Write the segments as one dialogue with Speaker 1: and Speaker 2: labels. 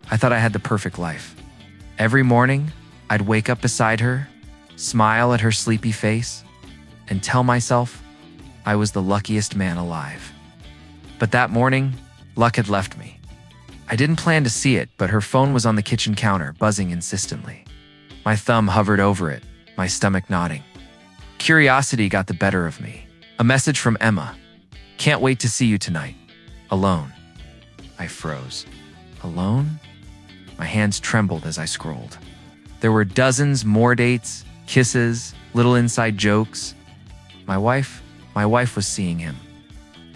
Speaker 1: I thought I had the perfect life. Every morning, I'd wake up beside her, smile at her sleepy face, and tell myself I was the luckiest man alive. But that morning, luck had left me. I didn't plan to see it, but her phone was on the kitchen counter, buzzing insistently. My thumb hovered over it, my stomach nodding. Curiosity got the better of me. A message from Emma. Can't wait to see you tonight. Alone. I froze. Alone? My hands trembled as I scrolled. There were dozens more dates, kisses, little inside jokes. My wife was seeing him.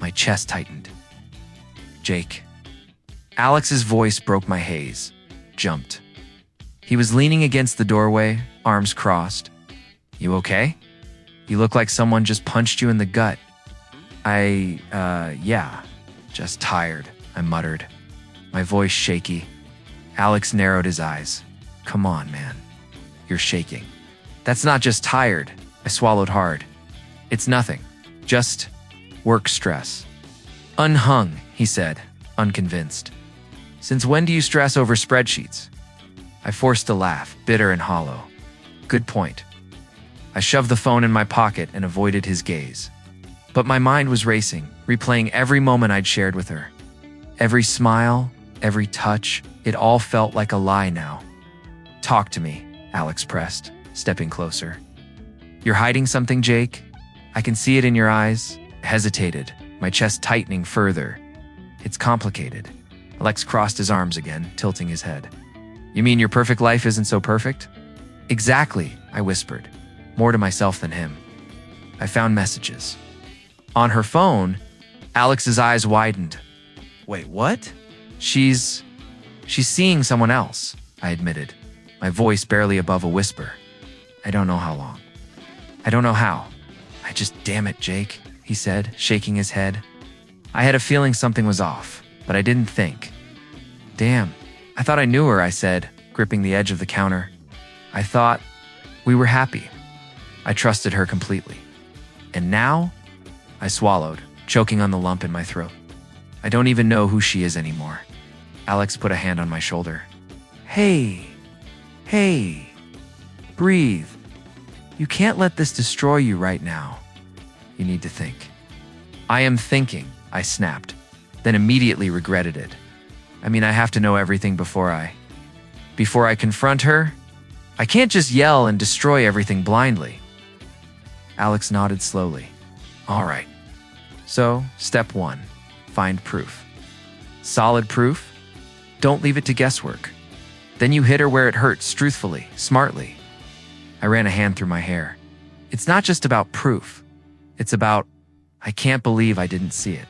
Speaker 1: My chest tightened. Jake. Alex's voice broke my haze. Jumped. He was leaning against the doorway, arms crossed. You okay? You look like someone just punched you in the gut. Yeah. Just tired, I muttered, my voice shaky. Alex narrowed his eyes. Come on, man. You're shaking. That's not just tired. I swallowed hard. It's nothing. Just work stress. Unhung, he said, unconvinced. Since when do you stress over spreadsheets? I forced a laugh, bitter and hollow. Good point. I shoved the phone in my pocket and avoided his gaze. But my mind was racing, replaying every moment I'd shared with her. Every smile, every touch, it all felt like a lie now. Talk to me, Alex pressed, stepping closer. You're hiding something, Jake? I can see it in your eyes. I hesitated, my chest tightening further. It's complicated. Alex crossed his arms again, tilting his head. You mean your perfect life isn't so perfect? Exactly, I whispered, more to myself than him. I found messages. On her phone, Alex's eyes widened. Wait, what? She's seeing someone else, I admitted, my voice barely above a whisper. I don't know how long. I don't know how. Damn it, Jake, he said, shaking his head. I had a feeling something was off, but I didn't think. Damn, I thought I knew her, I said, gripping the edge of the counter. I thought we were happy. I trusted her completely. And now? I swallowed, choking on the lump in my throat. I don't even know who she is anymore. Alex put a hand on my shoulder. Hey, breathe. You can't let this destroy you right now. You need to think. I am thinking, I snapped, then immediately regretted it. I mean, I have to know everything before I confront her. I can't just yell and destroy everything blindly. Alex nodded slowly. All right. So, step 1, find proof. Solid proof? Don't leave it to guesswork. Then you hit her where it hurts, truthfully, smartly. I ran a hand through my hair. It's not just about proof. It's about, I can't believe I didn't see it.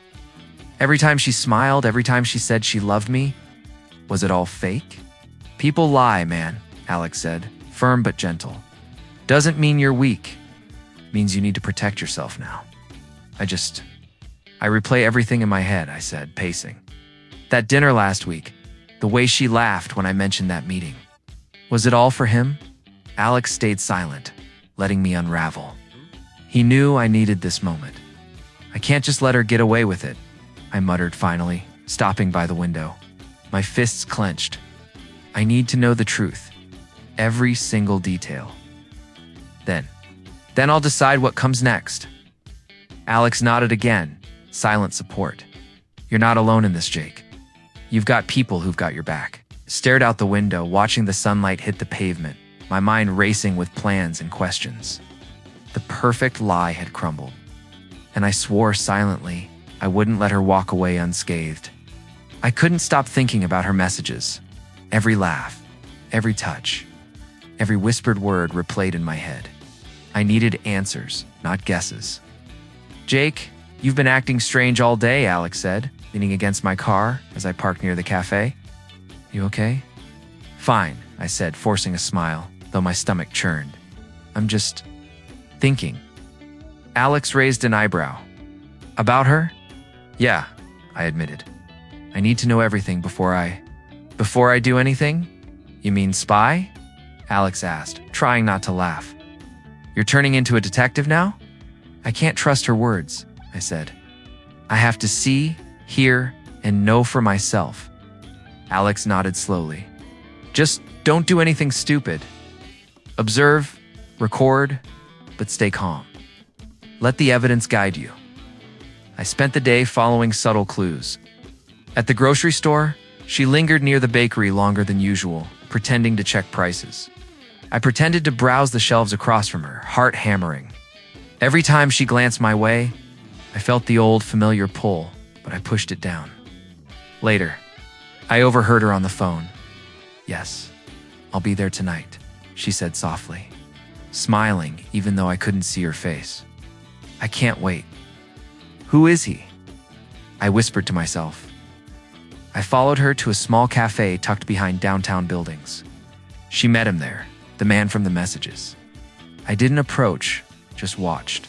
Speaker 1: Every time she smiled, every time she said she loved me, was it all fake? People lie, man, Alex said, firm but gentle. Doesn't mean you're weak. Means you need to protect yourself now. I replay everything in my head, I said, pacing. That dinner last week, the way she laughed when I mentioned that meeting. Was it all for him? Alex stayed silent, letting me unravel. He knew I needed this moment. I can't just let her get away with it, I muttered finally, stopping by the window. My fists clenched. I need to know the truth. Every single detail. Then I'll decide what comes next. Alex nodded again, silent support. You're not alone in this, Jake. You've got people who've got your back. Stared out the window, watching the sunlight hit the pavement, my mind racing with plans and questions. The perfect lie had crumbled, and I swore silently I wouldn't let her walk away unscathed. I couldn't stop thinking about her messages. Every laugh, every touch, every whispered word replayed in my head. I needed answers, not guesses. Jake, you've been acting strange all day, Alex said, leaning against my car as I parked near the cafe. You okay? Fine, I said, forcing a smile, though my stomach churned. I'm just thinking. Alex raised an eyebrow. About her? Yeah, I admitted. I need to know everything before I do anything? You mean spy? Alex asked, trying not to laugh. You're turning into a detective now? I can't trust her words, I said. I have to see, hear, and know for myself. Alex nodded slowly. Just don't do anything stupid. Observe, record, but stay calm. Let the evidence guide you. I spent the day following subtle clues. At the grocery store, she lingered near the bakery longer than usual, pretending to check prices. I pretended to browse the shelves across from her, heart hammering. Every time she glanced my way, I felt the old familiar pull, but I pushed it down. Later, I overheard her on the phone. "Yes, I'll be there tonight," she said softly, smiling even though I couldn't see her face. "I can't wait." "Who is he?" I whispered to myself. I followed her to a small cafe tucked behind downtown buildings. She met him there, the man from the messages. I didn't approach, just watched.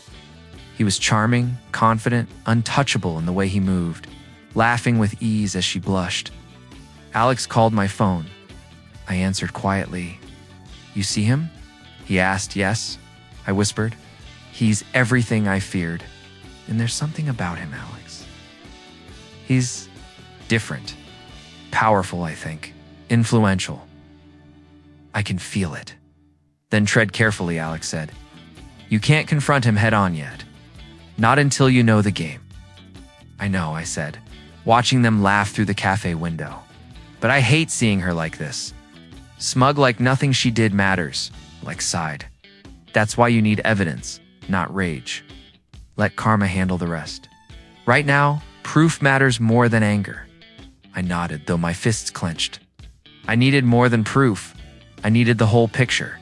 Speaker 1: He was charming, confident, untouchable in the way he moved, laughing with ease as she blushed. Alex called my phone. I answered quietly. "You see him?" He asked. "Yes," I whispered. "He's everything I feared. And there's something about him, Alex. He's different. Powerful, I think. Influential. I can feel it." "Then tread carefully," Alex said. "You can't confront him head-on yet. Not until you know the game." "I know," I said, watching them laugh through the cafe window. "But I hate seeing her like this. Smug like nothing she did matters," like sighed. "That's why you need evidence, not rage. Let karma handle the rest. Right now, proof matters more than anger." I nodded, though my fists clenched. I needed more than proof. I needed the whole picture.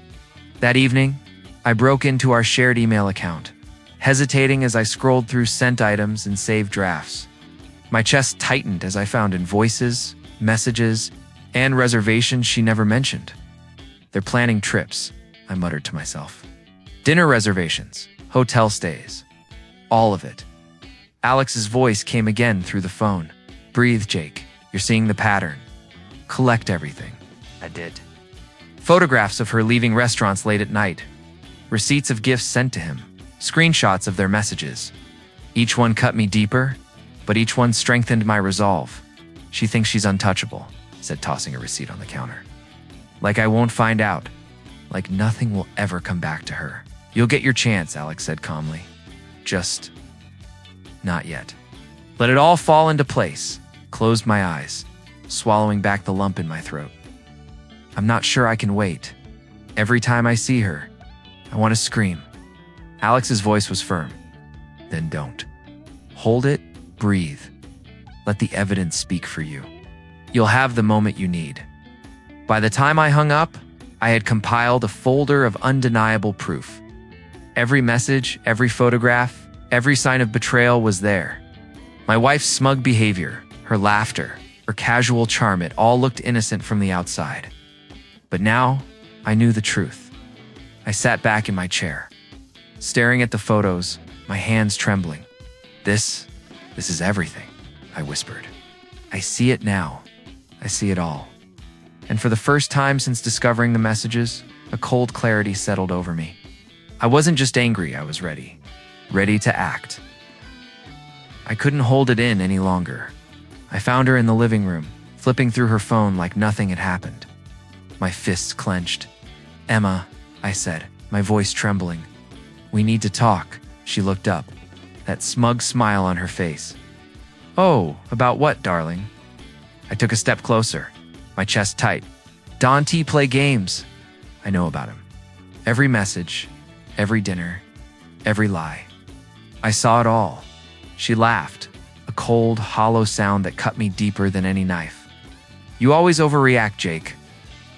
Speaker 1: That evening, I broke into our shared email account, hesitating as I scrolled through sent items and saved drafts. My chest tightened as I found invoices, messages, and reservations she never mentioned. "They're planning trips," I muttered to myself. "Dinner reservations, hotel stays. All of it." Alex's voice came again through the phone. "Breathe, Jake. You're seeing the pattern. Collect everything." I did. Photographs of her leaving restaurants late at night. Receipts of gifts sent to him. Screenshots of their messages. Each one cut me deeper, but each one strengthened my resolve. "She thinks she's untouchable," said, tossing a receipt on the counter. "Like I won't find out. Like nothing will ever come back to her." "You'll get your chance," Alex said calmly. "Just not yet." Let it all fall into place. Closed my eyes, swallowing back the lump in my throat. I'm not sure I can wait. Every time I see her, I want to scream. Alex's voice was firm. "Then don't. Hold it, breathe. Let the evidence speak for you. You'll have the moment you need." By the time I hung up, I had compiled a folder of undeniable proof. Every message, every photograph, every sign of betrayal was there. My wife's smug behavior, her laughter, her casual charm, it all looked innocent from the outside. But now, I knew the truth. I sat back in my chair, staring at the photos, my hands trembling. This is everything," I whispered. "I see it now. I see it all." And for the first time since discovering the messages, a cold clarity settled over me. I wasn't just angry, I was ready. Ready to act. I couldn't hold it in any longer. I found her in the living room, flipping through her phone like nothing had happened. My fists clenched. "Emma," I said, my voice trembling. "We need to talk." She looked up, that smug smile on her face. "Oh, about what, darling?" I took a step closer, my chest tight. "Dante play games." I know about him. Every message, every dinner, every lie. I saw it all. She laughed, a cold, hollow sound that cut me deeper than any knife. "You always overreact, Jake.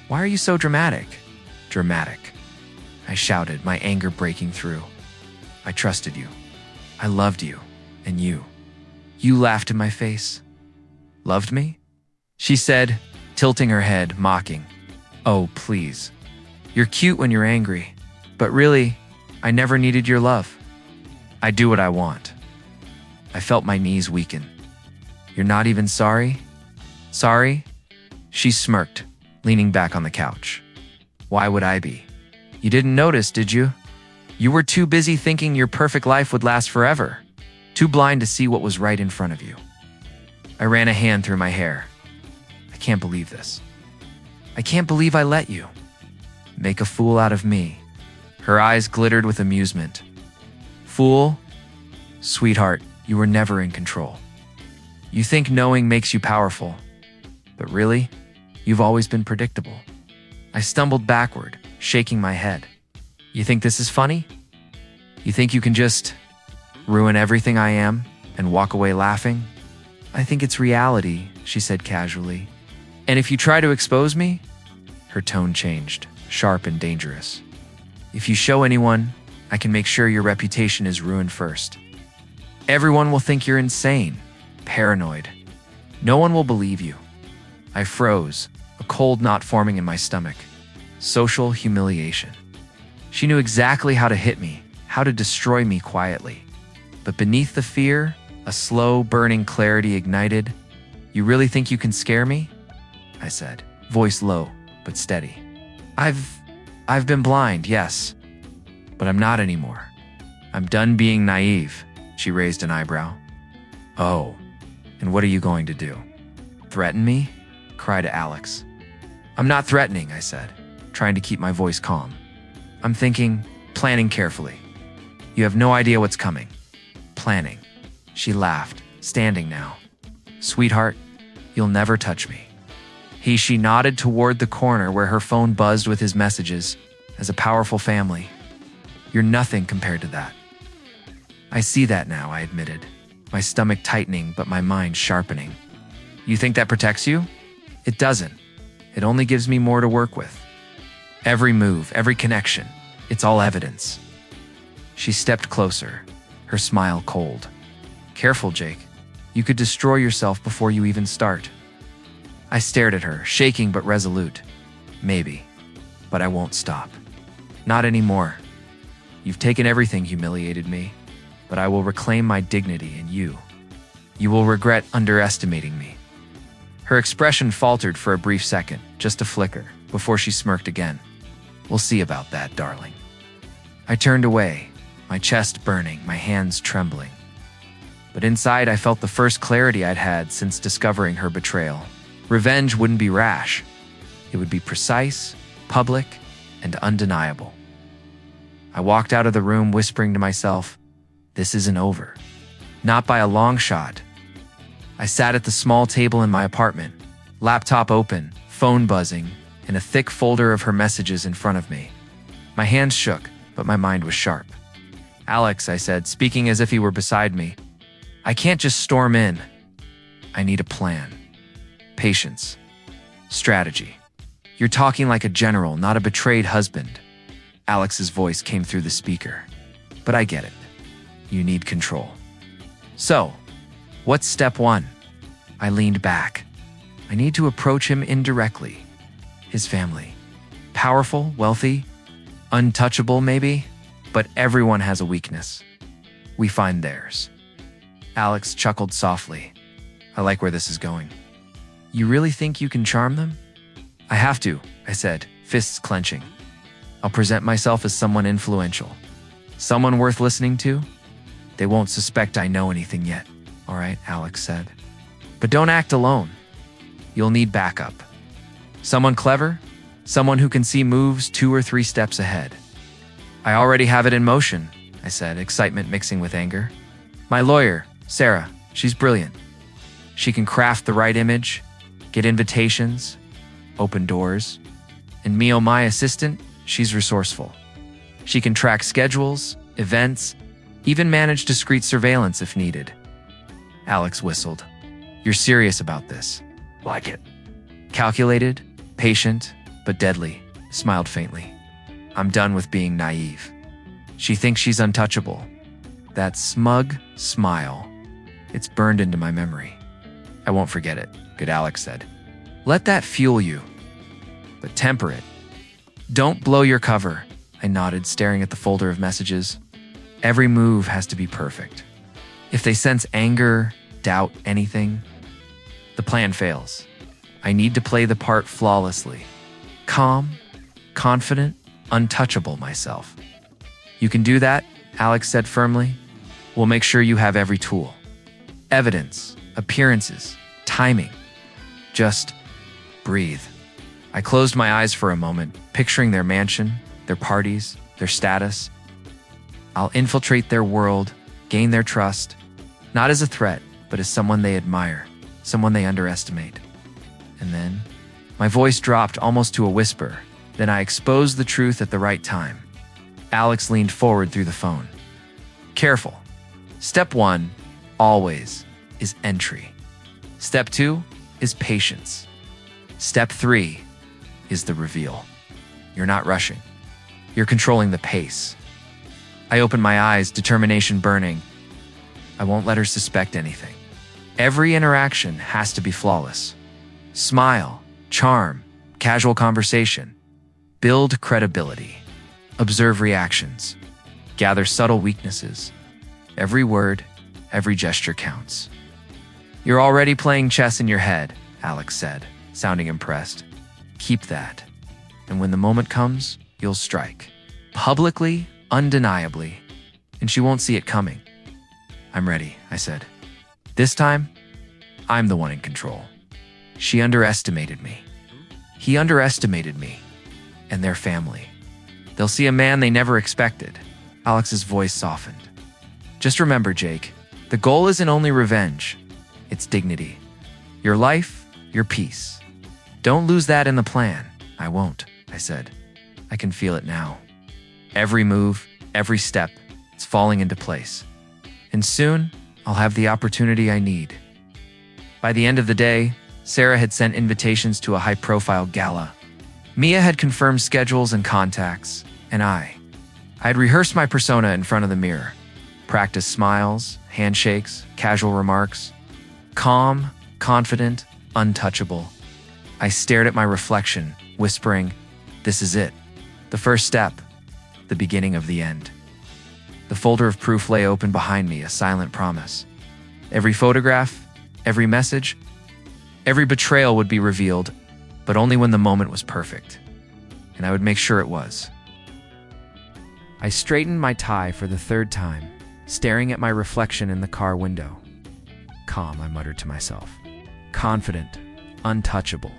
Speaker 1: Why are you so dramatic?" "Dramatic," I shouted, my anger breaking through. "I trusted you. I loved you. And you. You laughed in my face." "Loved me?" she said, tilting her head, mocking. "Oh, please. You're cute when you're angry. But really, I never needed your love. I do what I want." I felt my knees weaken. "You're not even sorry?" "Sorry?" She smirked, leaning back on the couch. "Why would I be? You didn't notice, did you? You were too busy thinking your perfect life would last forever. Too blind to see what was right in front of you." I ran a hand through my hair. "I can't believe this. I can't believe I let you make a fool out of me. Her eyes glittered with amusement. Fool? Sweetheart, you were never in control. You think knowing makes you powerful, but really, you've always been predictable. I stumbled backward, shaking my head. You think this is funny? You think you can just ruin everything I am and walk away laughing? I think it's reality, she said casually. And if you try to expose me? Her tone changed, sharp and dangerous. If you show anyone, I can make sure your reputation is ruined first. Everyone will think you're insane, paranoid. No one will believe you. I froze, a cold knot forming in my stomach. Social humiliation. She knew exactly how to hit me, how to destroy me quietly. But beneath the fear, a slow, burning clarity ignited. You really think you can scare me? I said, voice low, but steady. I've been blind, yes, but I'm not anymore. I'm done being naive, she raised an eyebrow. Oh, and what are you going to do? Threaten me? Cried Alex. I'm not threatening, I said, trying to keep my voice calm. I'm thinking, planning carefully. You have no idea what's coming. Planning. She laughed, standing now. Sweetheart, you'll never touch me. She nodded toward the corner where her phone buzzed with his messages. As a powerful family, you're nothing compared to that. I see that now, I admitted, my stomach tightening but my mind sharpening. You think that protects you? It doesn't. It only gives me more to work with. Every move, every connection, it's all evidence. She stepped closer, her smile cold. Careful, Jake. You could destroy yourself before you even start. I stared at her, shaking but resolute. Maybe, but I won't stop. Not anymore. You've taken everything, humiliated me, but I will reclaim my dignity in you. You will regret underestimating me. Her expression faltered for a brief second, just a flicker, before she smirked again. We'll see about that, darling. I turned away, my chest burning, my hands trembling. But inside, I felt the first clarity I'd had since discovering her betrayal. Revenge wouldn't be rash. It would be precise, public, and undeniable. I walked out of the room whispering to myself, this isn't over. Not by a long shot. I sat at the small table in my apartment, laptop open, phone buzzing, and a thick folder of her messages in front of me. My hands shook, but my mind was sharp. Alex, I said, speaking as if he were beside me, I can't just storm in. I need a plan. Patience. Strategy. You're talking like a general, not a betrayed husband. Alex's voice came through the speaker. But I get it. You need control. So, what's step one? I leaned back. I need to approach him indirectly. His family. Powerful, wealthy, untouchable maybe, but everyone has a weakness. We find theirs. Alex chuckled softly. I like where this is going. You really think you can charm them? I have to, I said, fists clenching. I'll present myself as someone influential. Someone worth listening to? They won't suspect I know anything yet. All right, Alex said. But don't act alone. You'll need backup. Someone clever? Someone who can see moves 2 or 3 steps ahead. I already have it in motion, I said, excitement mixing with anger. My lawyer, Sarah, she's brilliant. She can craft the right image, get invitations, open doors. And Mio, my assistant, she's resourceful. She can track schedules, events, even manage discreet surveillance if needed. Alex whistled. You're serious about this. Like it. Calculated, patient, but deadly, smiled faintly. I'm done with being naive. She thinks she's untouchable. That smug smile, it's burned into my memory. I won't forget it, good Alex said. Let that fuel you, but temper it. Don't blow your cover, I nodded, staring at the folder of messages. Every move has to be perfect. If they sense anger, doubt, anything, the plan fails. I need to play the part flawlessly. Calm, confident, untouchable myself. You can do that, Alex said firmly. We'll make sure you have every tool. Evidence, appearances, timing. Just Breathe. I closed my eyes for a moment, picturing their mansion, their parties, their status. I'll infiltrate their world, gain their trust, not as a threat, but as someone they admire, someone they underestimate. And then, my voice dropped almost to a whisper. Then I exposed the truth at the right time. Alex leaned forward through the phone. Careful. Step 1, always, is entry. Step 2 is patience. Step 3 is the reveal. You're not rushing. You're controlling the pace. I opened my eyes, determination burning. I won't let her suspect anything. Every interaction has to be flawless. Smile, charm, casual conversation. Build credibility. Observe reactions. Gather subtle weaknesses. Every word, every gesture counts. You're already playing chess in your head, Alex said, sounding impressed. Keep that. And when the moment comes, you'll strike. Publicly, undeniably. And she won't see it coming. I'm ready, I said. This time, I'm the one in control. She underestimated me. He underestimated me. And their family. They'll see a man they never expected. Alex's voice softened. Just remember, Jake, the goal isn't only revenge. It's dignity. Your life, your peace. Don't lose that in the plan. I won't, I said. I can feel it now. Every move, every step, it's falling into place. And soon, I'll have the opportunity I need. By the end of the day, Sarah had sent invitations to a high-profile gala. Mia had confirmed schedules and contacts, and I had rehearsed my persona in front of the mirror. Practiced smiles, handshakes, casual remarks. Calm, confident, untouchable. I stared at my reflection, whispering, "This is it. The first step. The beginning of the end." The folder of proof lay open behind me, a silent promise. Every photograph, every message, every betrayal would be revealed, but only when the moment was perfect. And I would make sure it was. I straightened my tie for the third time, staring at my reflection in the car window. Calm, I muttered to myself. Confident, untouchable.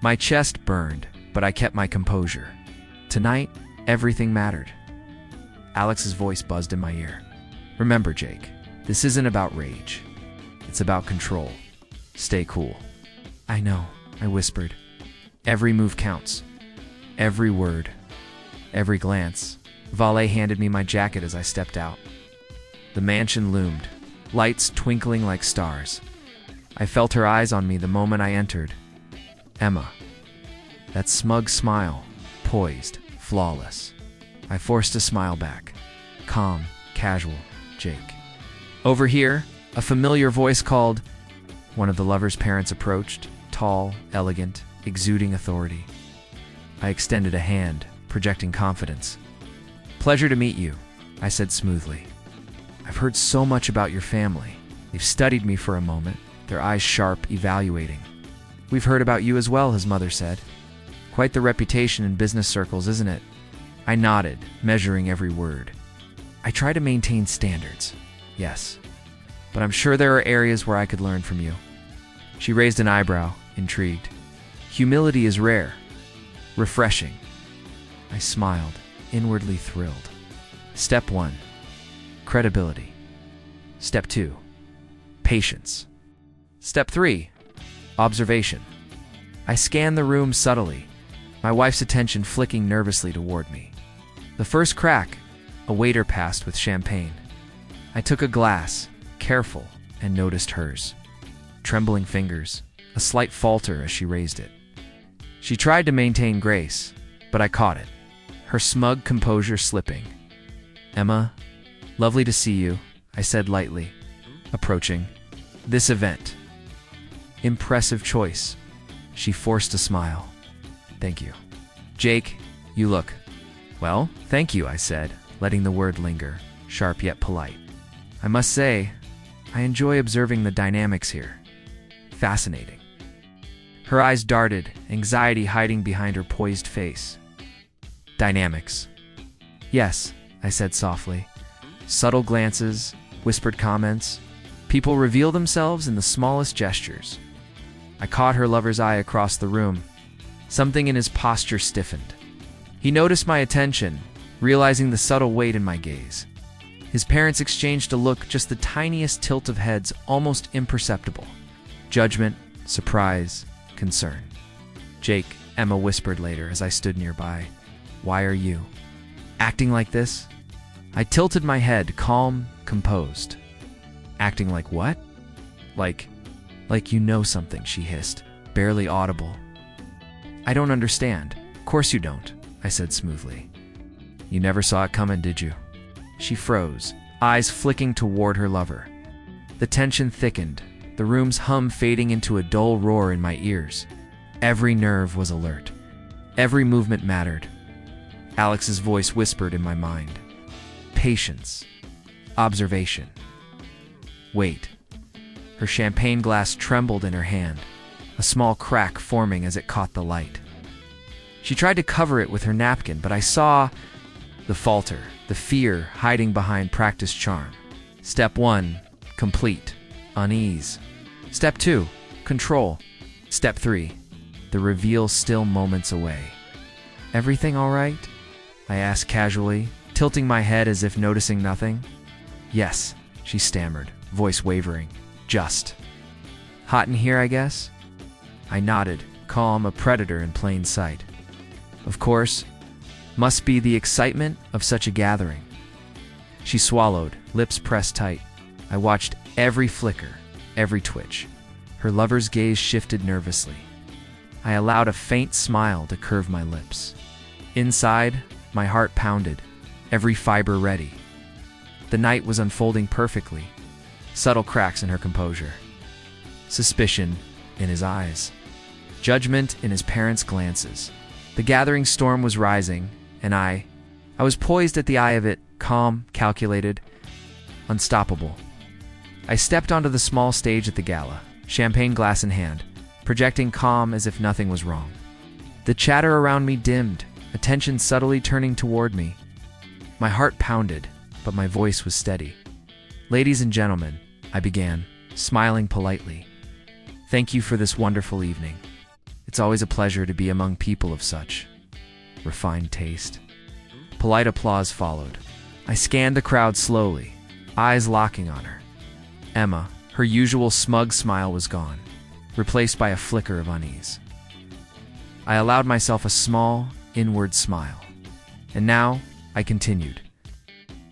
Speaker 1: My chest burned, but I kept my composure. Tonight, everything mattered. Alex's voice buzzed in my ear. Remember, Jake, this isn't about rage. It's about control. Stay cool. I know, I whispered. Every move counts. Every word. Every glance. Valet handed me my jacket as I stepped out. The mansion loomed, lights twinkling like stars. I felt her eyes on me the moment I entered. Emma. That smug smile, poised, flawless. I forced a smile back. Calm, casual, Jake. Over here, a familiar voice called. One of the lovers' parents approached, tall, elegant, exuding authority. I extended a hand, projecting confidence. Pleasure to meet you, I said smoothly. I've heard so much about your family. They've studied me for a moment, their eyes sharp, evaluating. We've heard about you as well, his mother said. Quite the reputation in business circles, isn't it? I nodded, measuring every word. I try to maintain standards, yes. But I'm sure there are areas where I could learn from you. She raised an eyebrow, intrigued. Humility is rare. Refreshing. I smiled, inwardly thrilled. Step 1. Credibility. Step 2. Patience. Step 3. Observation. I scanned the room subtly, my wife's attention flicking nervously toward me. The first crack, a waiter passed with champagne. I took a glass, careful, and noticed hers. Trembling fingers, a slight falter as she raised it. She tried to maintain grace, but I caught it, her smug composure slipping. Emma, lovely to see you, I said lightly, approaching. This event. Impressive choice. She forced a smile. Thank you. Jake, you look. Well, thank you, I said, letting the word linger, sharp yet polite. I must say, I enjoy observing the dynamics here. Fascinating. Her eyes darted, anxiety hiding behind her poised face. Dynamics. Yes, I said softly. Subtle glances, whispered comments. People reveal themselves in the smallest gestures. I caught her lover's eye across the room. Something in his posture stiffened. He noticed my attention, realizing the subtle weight in my gaze. His parents exchanged a look, just the tiniest tilt of heads, almost imperceptible. Judgment, surprise, concern. "Jake," Emma whispered later as I stood nearby. "Why are you acting like this?" I tilted my head, calm, composed. "Acting like what?" Like you know something," she hissed, barely audible. "I don't understand." "Of course you don't," I said smoothly. "You never saw it coming, did you?" She froze, eyes flicking toward her lover. The tension thickened, the room's hum fading into a dull roar in my ears. Every nerve was alert. Every movement mattered. Alex's voice whispered in my mind. Patience. Observation. Wait. Her champagne glass trembled in her hand, a small crack forming as it caught the light. She tried to cover it with her napkin, but I saw the falter, the fear hiding behind practiced charm. Step 1, complete, unease. Step 2, control. Step 3, the reveal still moments away. "Everything all right?" I asked casually, tilting my head as if noticing nothing. "Yes," she stammered, voice wavering. "Just. Hot in here, I guess?" I nodded, calm, a predator in plain sight. "Of course. Must be the excitement of such a gathering." She swallowed, lips pressed tight. I watched every flicker, every twitch. Her lover's gaze shifted nervously. I allowed a faint smile to curve my lips. Inside, my heart pounded, every fiber ready. The night was unfolding perfectly, subtle cracks in her composure. Suspicion in his eyes. Judgment in his parents' glances. The gathering storm was rising, and I was poised at the eye of it, calm, calculated, unstoppable. I stepped onto the small stage at the gala, champagne glass in hand, projecting calm as if nothing was wrong. The chatter around me dimmed, attention subtly turning toward me. My heart pounded, but my voice was steady. "Ladies and gentlemen," I began, smiling politely. "Thank you for this wonderful evening. It's always a pleasure to be among people of such refined taste." Polite applause followed. I scanned the crowd slowly, eyes locking on her. Emma, her usual smug smile was gone, replaced by a flicker of unease. I allowed myself a small, inward smile. And now, I continued.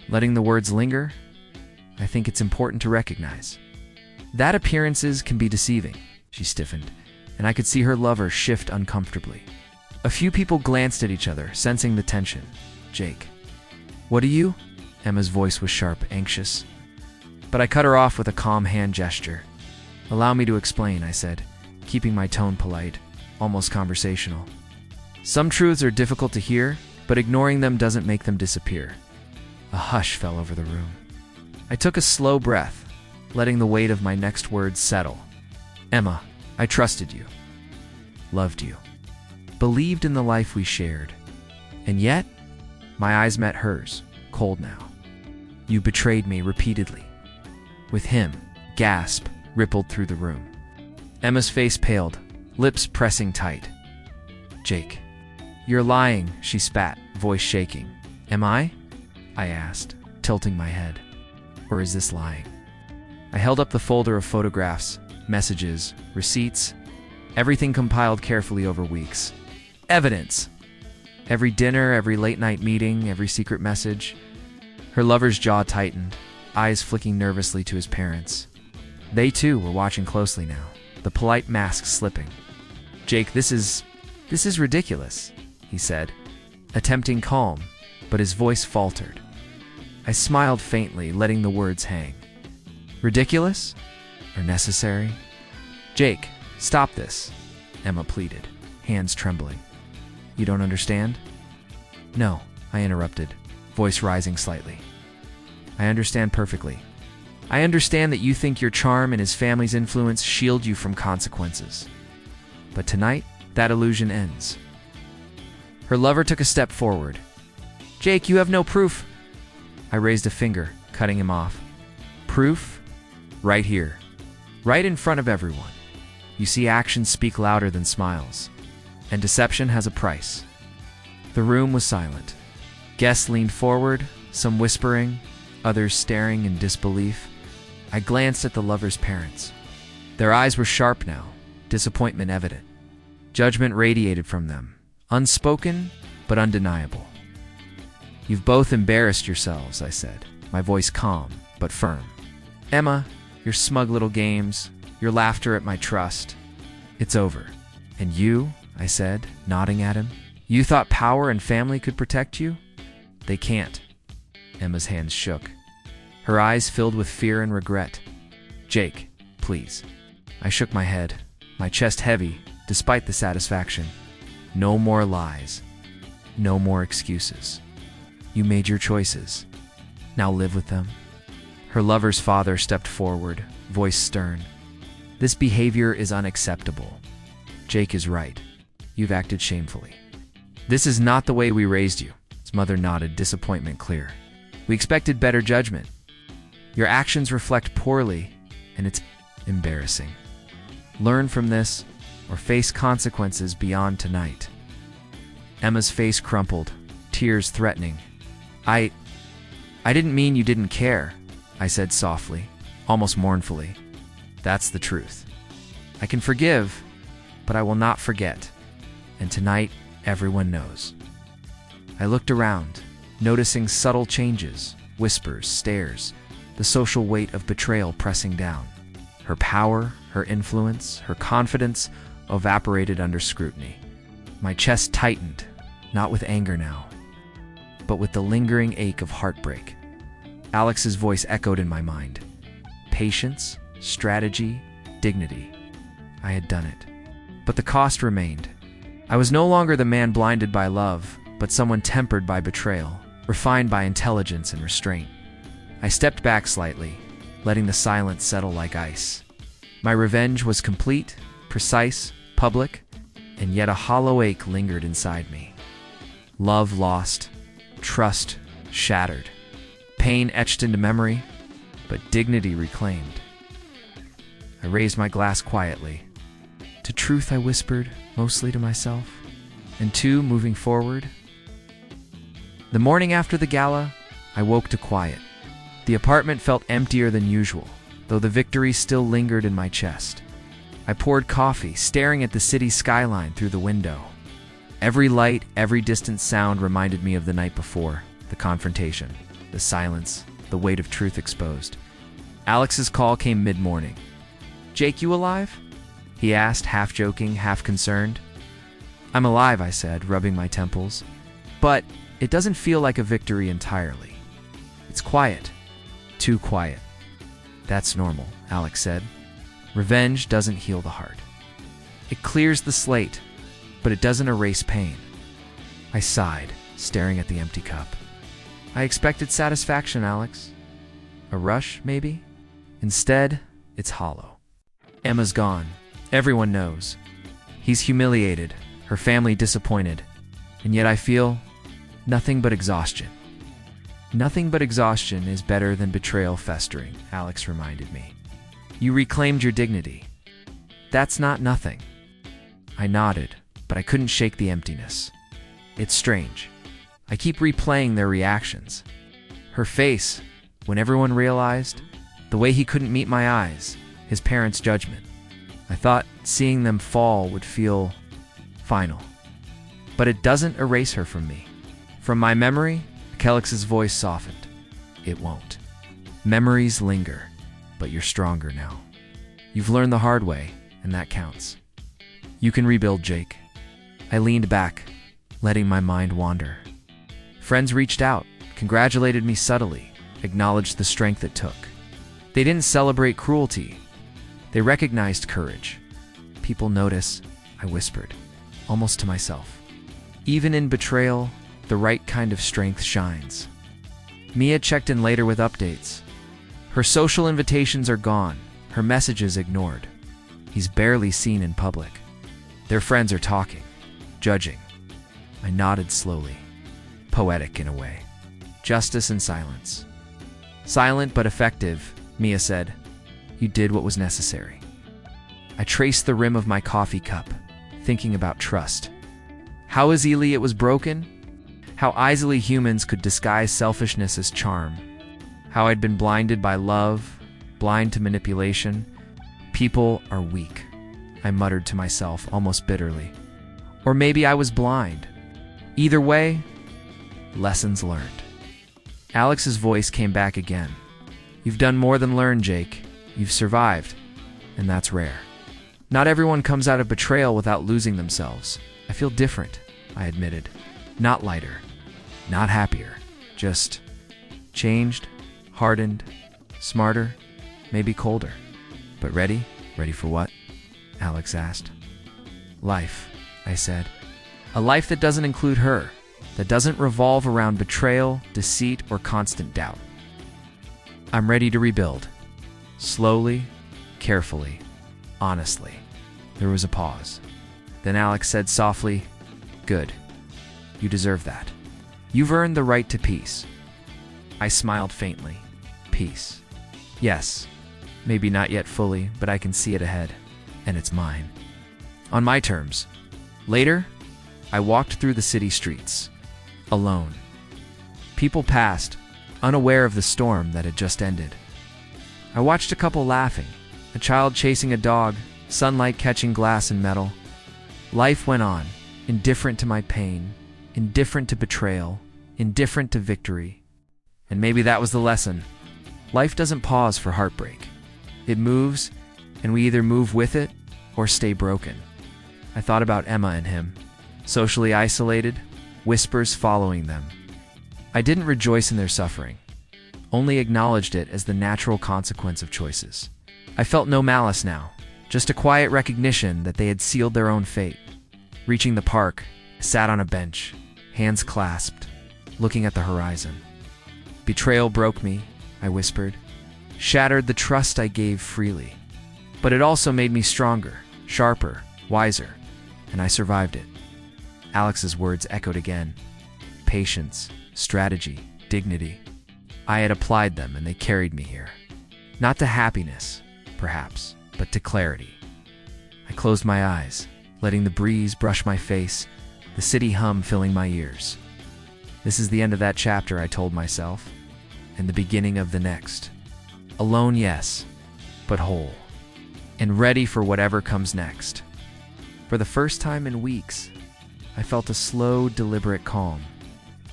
Speaker 1: Letting the words linger, I think it's important to recognize that appearances can be deceiving. She stiffened, and I could see her lover shift uncomfortably. A few people glanced at each other, sensing the tension. "Jake." "What are you?" Emma's voice was sharp, anxious. But I cut her off with a calm hand gesture. "Allow me to explain," I said, keeping my tone polite, almost conversational. "Some truths are difficult to hear, but ignoring them doesn't make them disappear." A hush fell over the room. I took a slow breath, letting the weight of my next words settle. "Emma, I trusted you, loved you, believed in the life we shared. And yet, my eyes met hers, cold now. You betrayed me repeatedly. With him." Gasp rippled through the room. Emma's face paled, lips pressing tight. "Jake, you're lying," she spat, voice shaking. "Am I?" I asked, tilting my head. "Or is this lying?" I held up the folder of photographs, messages, receipts, everything compiled carefully over weeks. Evidence. Every dinner, every late-night meeting, every secret message. Her lover's jaw tightened, eyes flicking nervously to his parents. They too were watching closely now, the polite mask slipping. "Jake, this is ridiculous," he said, attempting calm, but his voice faltered. I smiled faintly, letting the words hang. "Ridiculous? Or necessary?" "Jake, stop this," Emma pleaded, hands trembling. "You don't understand?" "No," I interrupted, voice rising slightly. "I understand perfectly. I understand that you think your charm and his family's influence shield you from consequences. But tonight, that illusion ends." Her lover took a step forward. "Jake, you have no proof." I raised a finger, cutting him off. "Proof? Right here. Right in front of everyone. You see, actions speak louder than smiles, and deception has a price. The room was silent. Guests leaned forward, some whispering, others staring in disbelief. I glanced at the lovers' parents. Their eyes were sharp now, disappointment evident. Judgment radiated from them, unspoken but undeniable. "You've both embarrassed yourselves," I said, my voice calm but firm. "Emma, your smug little games, your laughter at my trust. It's over. And you," I said, nodding at him, "you thought power and family could protect you? They can't." Emma's hands shook. Her eyes filled with fear and regret. "Jake, please." I shook my head, my chest heavy, despite the satisfaction. "No more lies. No more excuses. You made your choices. Now live with them." Her lover's father stepped forward, voice stern. "This behavior is unacceptable. Jake is right. You've acted shamefully. This is not the way we raised you." His mother nodded, disappointment clear. "We expected better judgment. Your actions reflect poorly, and it's embarrassing. Learn from this, or face consequences beyond tonight." Emma's face crumpled, tears threatening. I didn't mean you didn't care," I said softly, almost mournfully. "That's the truth. I can forgive, but I will not forget. And tonight, everyone knows." I looked around, noticing subtle changes, whispers, stares, the social weight of betrayal pressing down. Her power, her influence, her confidence evaporated under scrutiny. My chest tightened, not with anger now, but with the lingering ache of heartbreak. Alex's voice echoed in my mind. Patience, strategy, dignity. I had done it. But the cost remained. I was no longer the man blinded by love, but someone tempered by betrayal, refined by intelligence and restraint. I stepped back slightly, letting the silence settle like ice. My revenge was complete, precise, public, and yet a hollow ache lingered inside me. Love lost, trust shattered, pain etched into memory, but dignity reclaimed. I raised my glass quietly. "To truth," I whispered, mostly to myself, and to moving forward. The morning after the gala, I woke to quiet. The apartment felt emptier than usual, though the victory still lingered in my chest. I poured coffee, staring at the city skyline through the window. Every light, every distant sound reminded me of the night before, the confrontation, the silence, the weight of truth exposed. Alex's call came mid-morning. "Jake, you alive?" he asked, half joking, half concerned. "I'm alive," I said, rubbing my temples. "But it doesn't feel like a victory entirely. It's quiet. Too quiet." "That's normal," Alex said. "Revenge doesn't heal the heart. It clears the slate, but it doesn't erase pain." I sighed, staring at the empty cup. "I expected satisfaction, Alex. A rush, maybe? Instead, it's hollow. Emma's gone. Everyone knows. He's humiliated, her family disappointed, and yet I feel nothing but exhaustion." "Nothing but exhaustion is better than betrayal festering," Alex reminded me. "You reclaimed your dignity. That's not nothing." I nodded, but I couldn't shake the emptiness. It's strange. I keep replaying their reactions. Her face, when everyone realized, the way he couldn't meet my eyes, his parents' judgment. I thought seeing them fall would feel final. But it doesn't erase her from me. From my memory, Alex's voice softened. "It won't. Memories linger, but you're stronger now. You've learned the hard way, and that counts. You can rebuild, Jake." I leaned back, letting my mind wander. Friends reached out, congratulated me subtly, acknowledged the strength it took. They didn't celebrate cruelty. They recognized courage. "People notice," I whispered, almost to myself. "Even in betrayal, the right kind of strength shines." Mia checked in later with updates. Her social invitations are gone, her messages ignored. He's barely seen in public. Their friends are talking, judging. I nodded slowly, poetic in a way. Justice and silence. "Silent but effective," Mia said. "You did what was necessary." I traced the rim of my coffee cup, thinking about trust. How easily it was broken? How easily humans could disguise selfishness as charm. How I'd been blinded by love, blind to manipulation. People are weak, I muttered to myself almost bitterly. Or maybe I was blind. Either way, lessons learned. Alex's voice came back again. You've done more than learn, Jake. You've survived, and that's rare. Not everyone comes out of betrayal without losing themselves. I feel different, I admitted. Not lighter, not happier, just changed, hardened, smarter, maybe colder. But ready? Ready for what? Alex asked. Life, I said. A life that doesn't include her, that doesn't revolve around betrayal, deceit, or constant doubt. I'm ready to rebuild. Slowly, carefully, honestly. There was a pause. Then Alex said softly, Good. You deserve that. You've earned the right to peace. I smiled faintly. Peace. Yes. Maybe not yet fully, but I can see it ahead. And it's mine. On my terms. Later, I walked through the city streets. Alone. People passed, unaware of the storm that had just ended. I watched a couple laughing, a child chasing a dog, sunlight catching glass and metal. Life went on, indifferent to my pain, indifferent to betrayal, indifferent to victory. And maybe that was the lesson. Life doesn't pause for heartbreak. It moves, and we either move with it or stay broken. I thought about Emma and him, socially isolated, whispers following them. I didn't rejoice in their suffering, only acknowledged it as the natural consequence of choices. I felt no malice now, just a quiet recognition that they had sealed their own fate. Reaching the park, I sat on a bench, hands clasped, looking at the horizon. Betrayal broke me, I whispered, shattered the trust I gave freely. But it also made me stronger, sharper, wiser, and I survived it. Alex's words echoed again. Patience, strategy, dignity. I had applied them and they carried me here. Not to happiness, perhaps, but to clarity. I closed my eyes, letting the breeze brush my face, the city hum filling my ears. This is the end of that chapter, I told myself, and the beginning of the next. Alone, yes, but whole, and ready for whatever comes next. For the first time in weeks, I felt a slow, deliberate calm.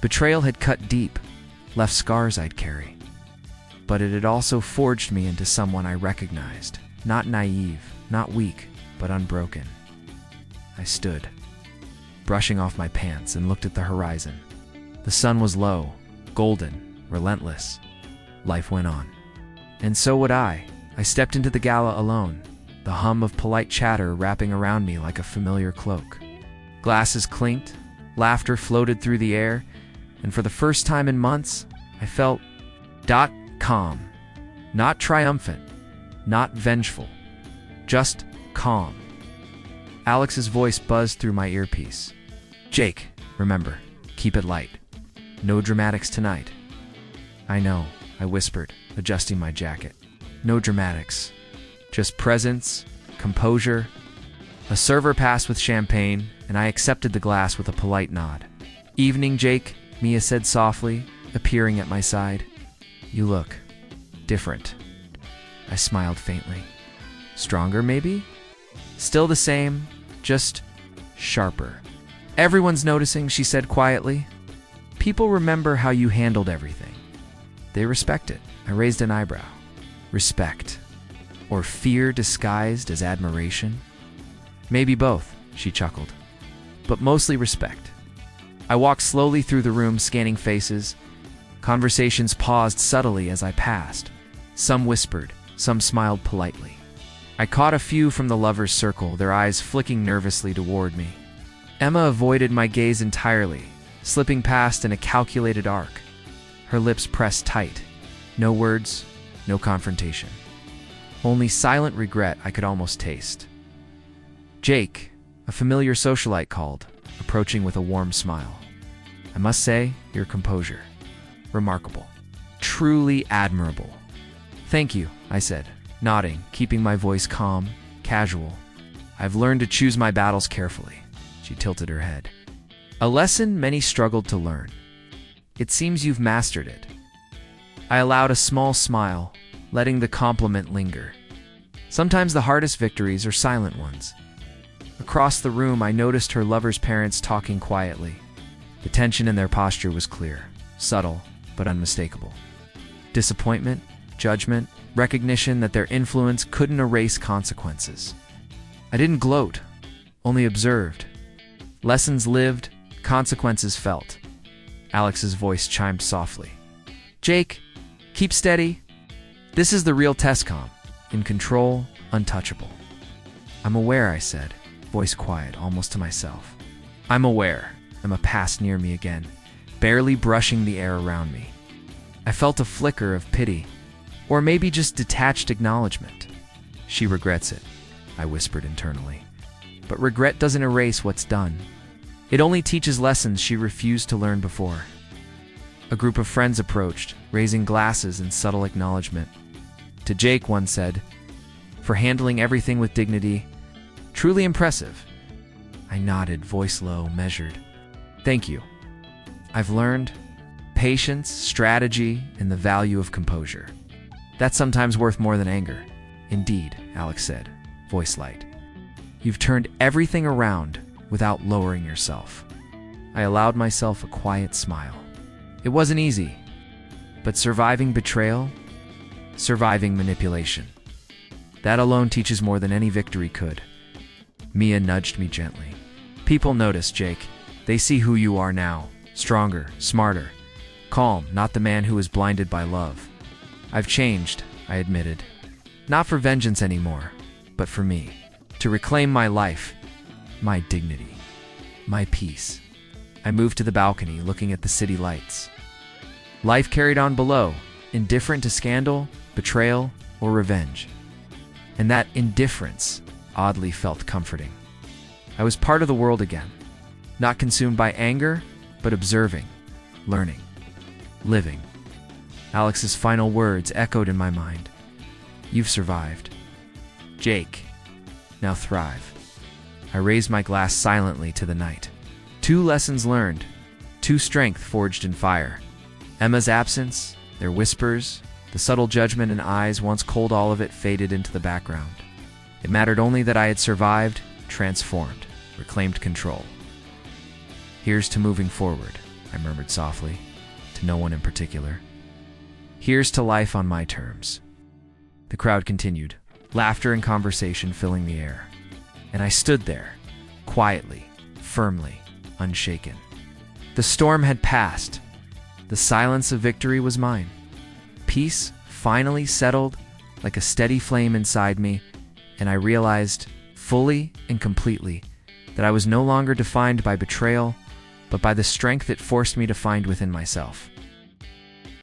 Speaker 1: Betrayal had cut deep, left scars I'd carry. But it had also forged me into someone I recognized, not naive, not weak, but unbroken. I stood, brushing off my pants, and looked at the horizon. The sun was low, golden, relentless. Life went on. And so would I. I stepped into the gala alone, the hum of polite chatter wrapping around me like a familiar cloak. Glasses clinked, laughter floated through the air, and for the first time in months, I felt calm. Not triumphant, not vengeful, just calm. Alex's voice buzzed through my earpiece. Jake, remember, keep it light. No dramatics tonight. I know, I whispered, adjusting my jacket. No dramatics. Just presence, composure. A server passed with champagne, and I accepted the glass with a polite nod. Evening, Jake, Mia said softly, appearing at my side. You look different. I smiled faintly. Stronger, maybe? Still the same, just sharper. Everyone's noticing, she said quietly. People remember how you handled everything. They respect it. I raised an eyebrow. Respect. Or fear disguised as admiration? Maybe both, she chuckled. But mostly respect. I walked slowly through the room, scanning faces. Conversations paused subtly as I passed. Some whispered, some smiled politely. I caught a few from the lovers' circle, their eyes flicking nervously toward me. Emma avoided my gaze entirely, slipping past in a calculated arc. Her lips pressed tight. No words, no confrontation. Only silent regret I could almost taste. Jake, a familiar socialite, called, approaching with a warm smile. I must say, your composure. Remarkable. Truly admirable. Thank you, I said, nodding, keeping my voice calm, casual. I've learned to choose my battles carefully. She tilted her head. A lesson many struggled to learn. It seems you've mastered it. I allowed a small smile, letting the compliment linger. Sometimes the hardest victories are silent ones. Across the room, I noticed her lover's parents talking quietly. The tension in their posture was clear, subtle, but unmistakable. Disappointment, judgment, recognition that their influence couldn't erase consequences. I didn't gloat, only observed. Lessons lived, consequences felt. Alex's voice chimed softly. Jake, keep steady. This is the real Tescom. In control, untouchable. I'm aware, I said, voice quiet, almost to myself. I'm aware. Emma passed near me again, barely brushing the air around me. I felt a flicker of pity, or maybe just detached acknowledgement. She regrets it, I whispered internally. But regret doesn't erase what's done. It only teaches lessons she refused to learn before. A group of friends approached, raising glasses in subtle acknowledgement. To Jake, one said, for handling everything with dignity, truly impressive. I nodded, voice low, measured. Thank you. I've learned patience, strategy, and the value of composure. That's sometimes worth more than anger. Indeed, Alex said, voice light. You've turned everything around without lowering yourself. I allowed myself a quiet smile. It wasn't easy, but surviving betrayal, surviving manipulation, that alone teaches more than any victory could. Mia nudged me gently. People notice, Jake. They see who you are now. Stronger, smarter, calm, not the man who was blinded by love. I've changed, I admitted. Not for vengeance anymore, but for me. To reclaim my life, my dignity, my peace. I moved to the balcony, looking at the city lights. Life carried on below, indifferent to scandal, betrayal, or revenge. And that indifference oddly felt comforting. I was part of the world again, not consumed by anger, but observing, learning, living. Alex's final words echoed in my mind. You've survived. Jake, now thrive. I raised my glass silently to the night. 2 lessons learned, 2 strength forged in fire. Emma's absence, their whispers, the subtle judgment in eyes once cold, all of it faded into the background. It mattered only that I had survived, transformed, reclaimed control. Here's to moving forward, I murmured softly, to no one in particular. Here's to life on my terms. The crowd continued, laughter and conversation filling the air. And I stood there, quietly, firmly, unshaken. The storm had passed. The silence of victory was mine. Peace finally settled like a steady flame inside me, and I realized, fully and completely, that I was no longer defined by betrayal, but by the strength it forced me to find within myself.